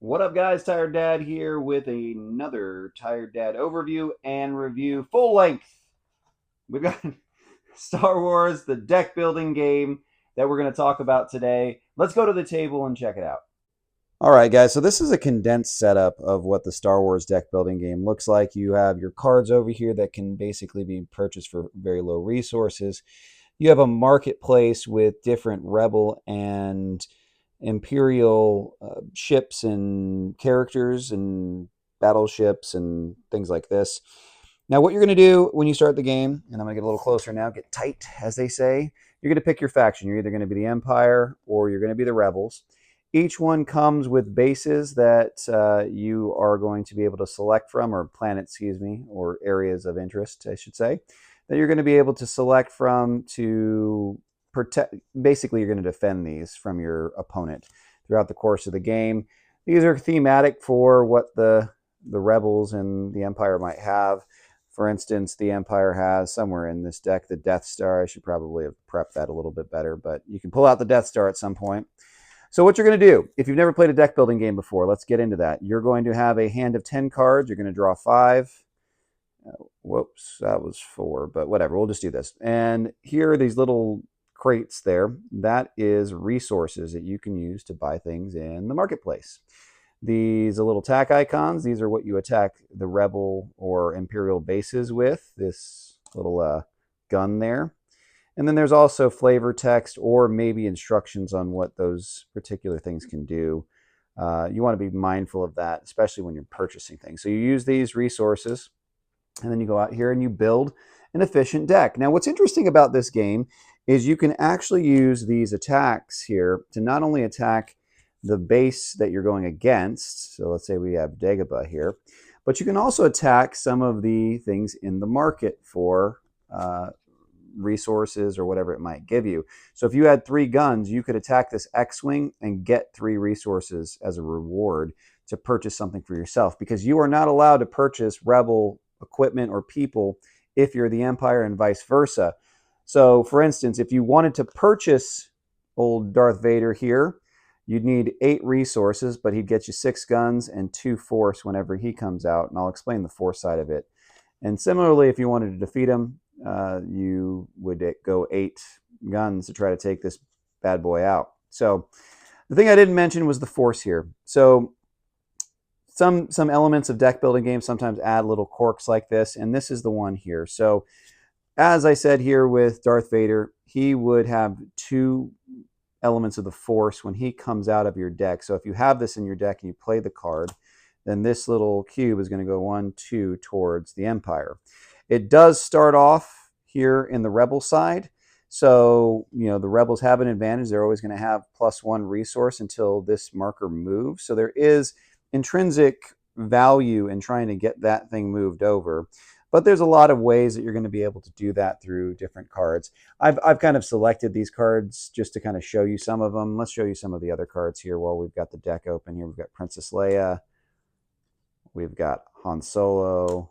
What up, guys? Tired Dad here with another Tired Dad overview and review, full length. We've got Star Wars, the deck building game that we're going to talk about today. Let's go to the table and check it out. All right, guys, so this is a condensed setup of what the Star Wars deck building game looks like. You have your cards over here that can basically be purchased for very low resources. You have a marketplace with different Rebel and Imperial ships and characters and battleships and things like this. Now, what you're going to do when you start the game, and I'm going to get a little closer now, get tight, as they say, you're going to pick your faction. You're either going to be the Empire or you're going to be the Rebels. Each one comes with bases that you are going to be able to select from, or planets, excuse me, or areas of interest, I should say, that you're going to be able to select from to protect. Basically, you're going to defend these from your opponent throughout the course of the game. These are thematic for what the Rebels and the Empire might have. For instance, the Empire has somewhere in this deck the Death Star. I should probably have prepped that a little bit better, but you can pull out the Death Star at some point. So what you're going to do, if you've never played a deck building game before, let's get into that. You're going to have a hand of 10 cards. You're going to draw 5. Whoops, that was 4, but whatever. We'll just do this. And here are these little crates there. That is resources that you can use to buy things in the marketplace. These are little attack icons. These are what you attack the Rebel or Imperial bases with. This little gun there. And then there's also flavor text or maybe instructions on what those particular things can do. You want to be mindful of that, especially when you're purchasing things. So you use these resources, and then you go out here and you build an efficient deck. Now, what's interesting about this game is you can actually use these attacks here to not only attack the base that you're going against. So let's say we have Dagobah here, but you can also attack some of the things in the market for resources or whatever it might give you. So if you had 3 guns, you could attack this X-Wing and get 3 resources as a reward to purchase something for yourself, because you are not allowed to purchase Rebel equipment or people if you're the Empire and vice versa. So for instance, if you wanted to purchase old Darth Vader here, you'd need 8 resources, but he'd get you 6 guns and 2 force whenever he comes out, and I'll explain the force side of it. And similarly, if you wanted to defeat him, you would go 8 guns to try to take this bad boy out. So the thing I didn't mention was the force here. So some elements of deck building games sometimes add little quirks like this, and this is the one here. So as I said here with Darth Vader, he would have 2 elements of the force when he comes out of your deck. So if you have this in your deck and you play the card, then this little cube is going to go 1, 2 towards the Empire. It does start off here in the Rebel side. So, the Rebels have an advantage. They're always going to have +1 resource until this marker moves. So there is intrinsic value in trying to get that thing moved over. But there's a lot of ways that you're going to be able to do that through different cards. I've kind of selected these cards just to kind of show you some of them. Let's show you some of the other cards here while we've got the deck open here. We've got Princess Leia. We've got Han Solo.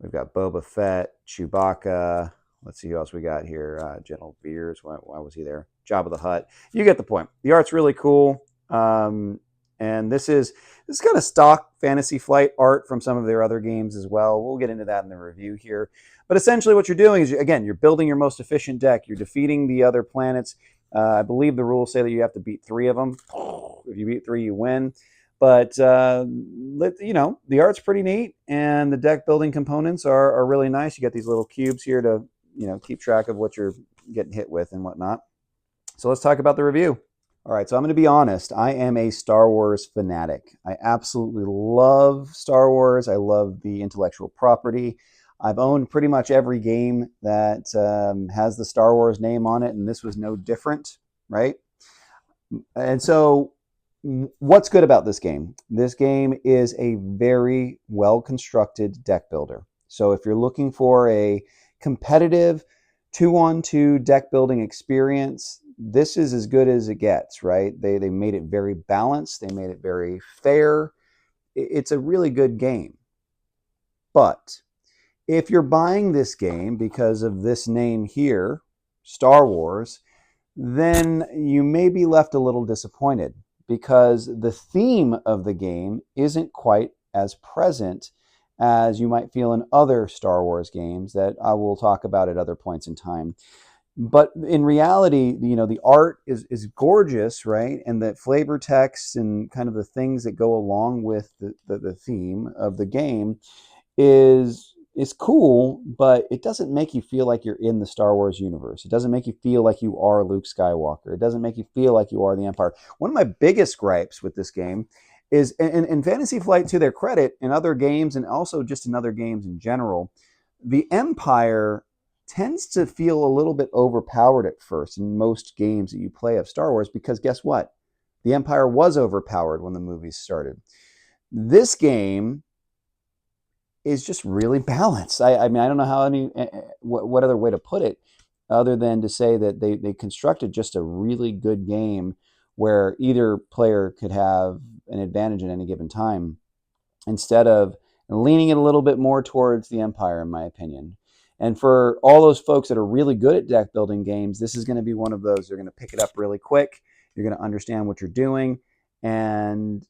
We've got Boba Fett, Chewbacca. Let's see who else we got here. General Veers. Why was he there? Jabba the Hutt. You get the point. The art's really cool. And this is kind of stock Fantasy Flight art from some of their other games as well. We'll get into that in the review here. But essentially what you're doing is, again, you're building your most efficient deck. You're defeating the other planets. I believe the rules say that you have to beat 3 of them. If you beat 3, you win. But, the art's pretty neat, and the deck building components are really nice. You got these little cubes here to, keep track of what you're getting hit with and whatnot. So let's talk about the review. All right, so I'm going to be honest. I am a Star Wars fanatic. I absolutely love Star Wars. I love the intellectual property. I've owned pretty much every game that has the Star Wars name on it, and this was no different, right? And so what's good about this game? This game is a very well-constructed deck builder. So if you're looking for a competitive 2-on-2 deck building experience, this is as good as it gets, right? They made it very balanced. They made it very fair. It's a really good game. But if you're buying this game because of this name here, Star Wars, then you may be left a little disappointed, because the theme of the game isn't quite as present as you might feel in other Star Wars games that I will talk about at other points in time. But in reality, the art is gorgeous, right? And the flavor text and kind of the things that go along with the theme of the game is cool, but it doesn't make you feel like you're in the Star Wars universe. It doesn't make you feel like you are Luke Skywalker. It doesn't make you feel like you are the Empire. One of my biggest gripes with this game is, and Fantasy Flight, to their credit, in other games and also just in other games in general, the Empire tends to feel a little bit overpowered at first in most games that you play of Star Wars, because guess what? The Empire was overpowered when the movies started. This game is just really balanced. I mean, I don't know how what other way to put it other than to say that they constructed just a really good game where either player could have an advantage at any given time, instead of leaning it a little bit more towards the Empire, in my opinion. And for all those folks that are really good at deck building games, this is going to be one of those. You're going to pick it up really quick. You're going to understand what you're doing, and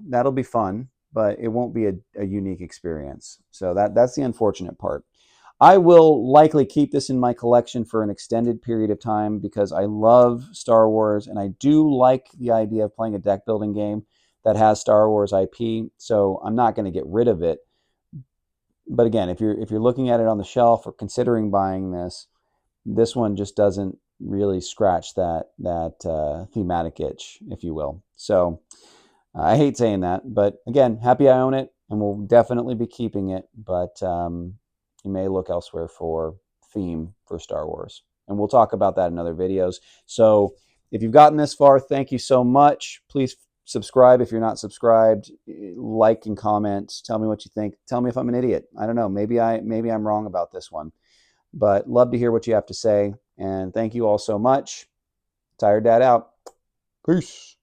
that'll be fun. But it won't be a unique experience. So that's the unfortunate part. I will likely keep this in my collection for an extended period of time because I love Star Wars, and I do like the idea of playing a deck building game that has Star Wars IP. So I'm not going to get rid of it. But again, if you're looking at it on the shelf or considering buying this one just doesn't really scratch that thematic itch, if you will. So I hate saying that, but again, happy I own it, and we'll definitely be keeping it. But you may look elsewhere for theme for Star Wars, and we'll talk about that in other videos. So if you've gotten this far, thank you so much. Please subscribe if you're not subscribed. Like and comment. Tell me what you think. Tell me if I'm an idiot. I don't know. Maybe I'm wrong about this one, but love to hear what you have to say. And thank you all so much. Tired Dad out. Peace.